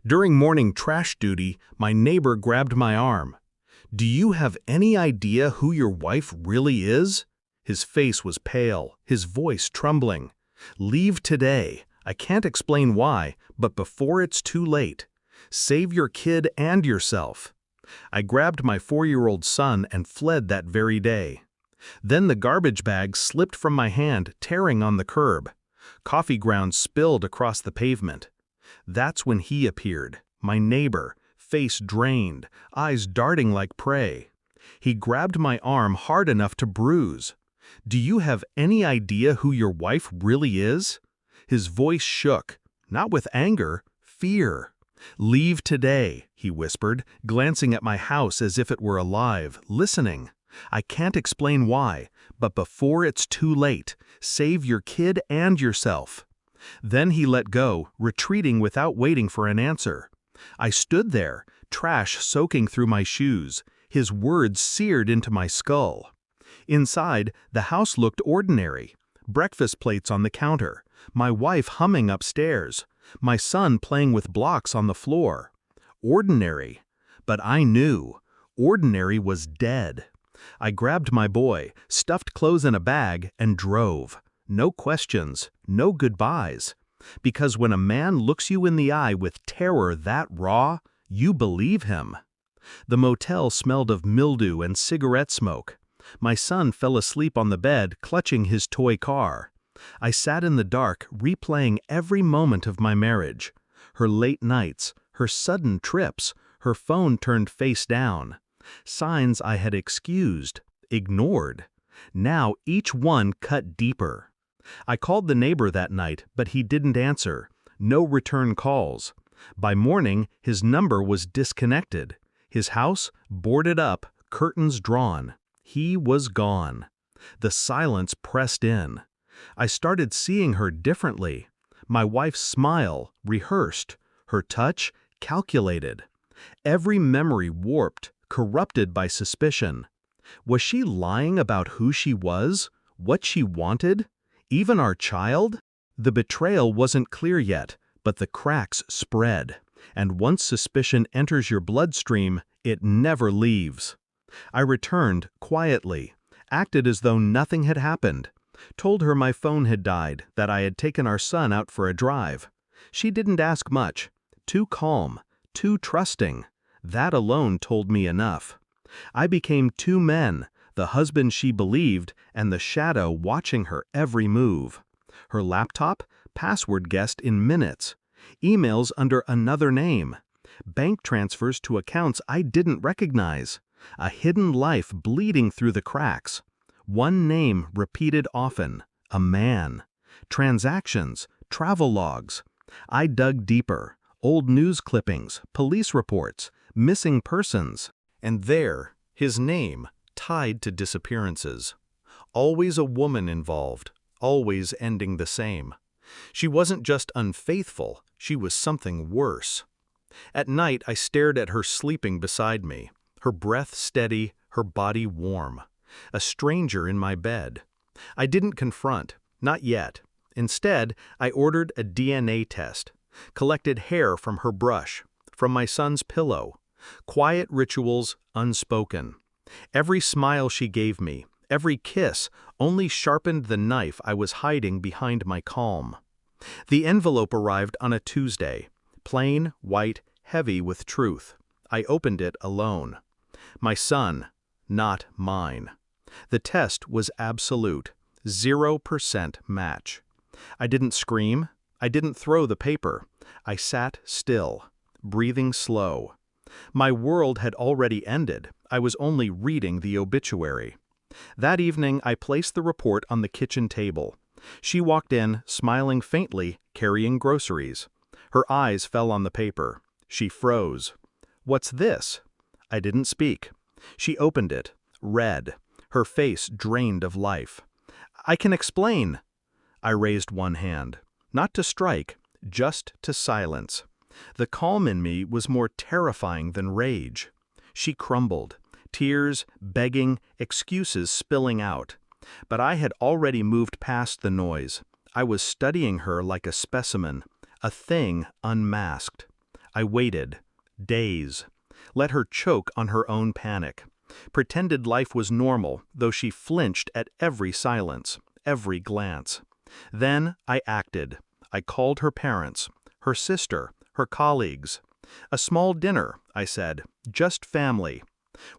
During morning trash duty, my neighbor grabbed my arm. "Do you have any idea who your wife really is?" His face was pale, his voice trembling. "Leave today. I can't explain why, but before it's too late. Save your kid and yourself." I grabbed my 4-year-old son and fled that very day. Then the garbage bag slipped from my hand, tearing on the curb. Coffee grounds spilled across the pavement. That's when he appeared, my neighbor, face drained, eyes darting like prey. He grabbed my arm hard enough to bruise. "Do you have any idea who your wife really is?" His voice shook, not with anger, fear. "Leave today," he whispered, glancing at my house as if it were alive, listening. "I can't explain why, but before it's too late, save your kid and yourself." Then he let go, retreating without waiting for an answer. I stood there, trash soaking through my shoes, his words seared into my skull. Inside, the house looked ordinary. Breakfast plates on the counter, my wife humming upstairs, my son playing with blocks on the floor. Ordinary. But I knew. Ordinary was dead. I grabbed my boy, stuffed clothes in a bag, and drove. No questions, no goodbyes. Because when a man looks you in the eye with terror that raw, you believe him. The motel smelled of mildew and cigarette smoke. My son fell asleep on the bed, clutching his toy car. I sat in the dark, replaying every moment of my marriage. Her late nights, her sudden trips, her phone turned face down. Signs I had excused, ignored. Now each one cut deeper. I called the neighbor that night, but he didn't answer. No return calls. By morning, his number was disconnected. His house, boarded up, curtains drawn. He was gone. The silence pressed in. I started seeing her differently. My wife's smile, rehearsed. Her touch, calculated. Every memory warped, corrupted by suspicion. Was she lying about who she was? What she wanted? Even our child? The betrayal wasn't clear yet, but the cracks spread. And once suspicion enters your bloodstream, it never leaves. I returned, quietly, acted as though nothing had happened. Told her my phone had died, that I had taken our son out for a drive. She didn't ask much. Too calm, too trusting. That alone told me enough. I became two men, the husband she believed, and the shadow watching her every move. Her laptop, password guessed in minutes. Emails under another name. Bank transfers to accounts I didn't recognize. A hidden life bleeding through the cracks. One name repeated often. A man. Transactions, travel logs. I dug deeper. Old news clippings, police reports, missing persons. And there, his name, tied to disappearances. Always a woman involved, always ending the same. She wasn't just unfaithful, she was something worse. At night I stared at her sleeping beside me, her breath steady, her body warm. A stranger in my bed. I didn't confront, not yet. Instead, I ordered a DNA test, collected hair from her brush, from my son's pillow. Quiet rituals, unspoken. Every smile she gave me, every kiss, only sharpened the knife I was hiding behind my calm. The envelope arrived on a Tuesday, plain, white, heavy with truth. I opened it alone. My son, not mine. The test was absolute, 0% match. I didn't scream, I didn't throw the paper. I sat still, breathing slow. My world had already ended. I was only reading the obituary. That evening, I placed the report on the kitchen table. She walked in, smiling faintly, carrying groceries. Her eyes fell on the paper. She froze. "What's this?" I didn't speak. She opened it, read, her face drained of life. "I can explain." I raised one hand. Not to strike, just to silence. The calm in me was more terrifying than rage. She crumbled, tears, begging, excuses spilling out. But I had already moved past the noise. I was studying her like a specimen, a thing unmasked. I waited. Days. Let her choke on her own panic. Pretended life was normal, though she flinched at every silence, every glance. Then I acted. I called her parents, her sister, her colleagues. A small dinner, I said, just family.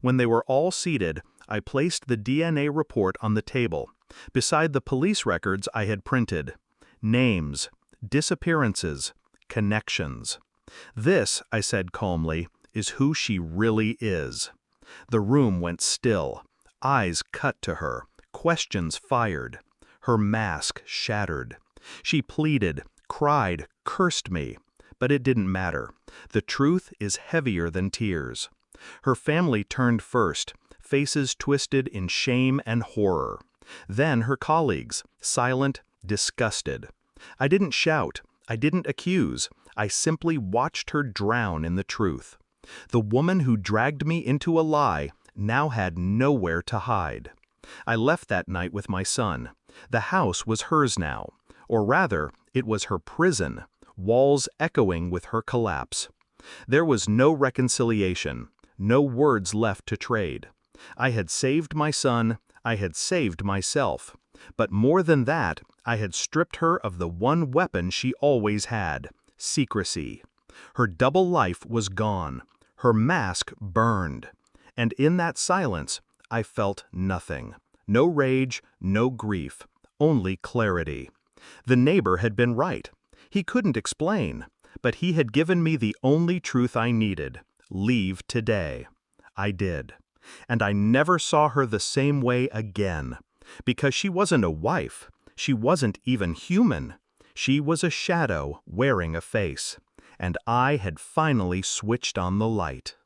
When they were all seated, I placed the DNA report on the table, beside the police records I had printed. Names, disappearances, connections. This, I said calmly, is who she really is. The room went still, eyes cut to her, questions fired. Her mask shattered. She pleaded, cried, cursed me. But it didn't matter. The truth is heavier than tears. Her family turned first, faces twisted in shame and horror. Then her colleagues, silent, disgusted. I didn't shout. I didn't accuse. I simply watched her drown in the truth. The woman who dragged me into a lie now had nowhere to hide. I left that night with my son. The house was hers now. Or rather, it was her prison, walls echoing with her collapse. There was no reconciliation, no words left to trade. I had saved my son, I had saved myself. But more than that, I had stripped her of the one weapon she always had: secrecy. Her double life was gone, her mask burned. And in that silence, I felt nothing. No rage, no grief, only clarity. The neighbor had been right. He couldn't explain, but he had given me the only truth I needed: leave today. I did. And I never saw her the same way again. Because she wasn't a wife. She wasn't even human. She was a shadow wearing a face. And I had finally switched on the light.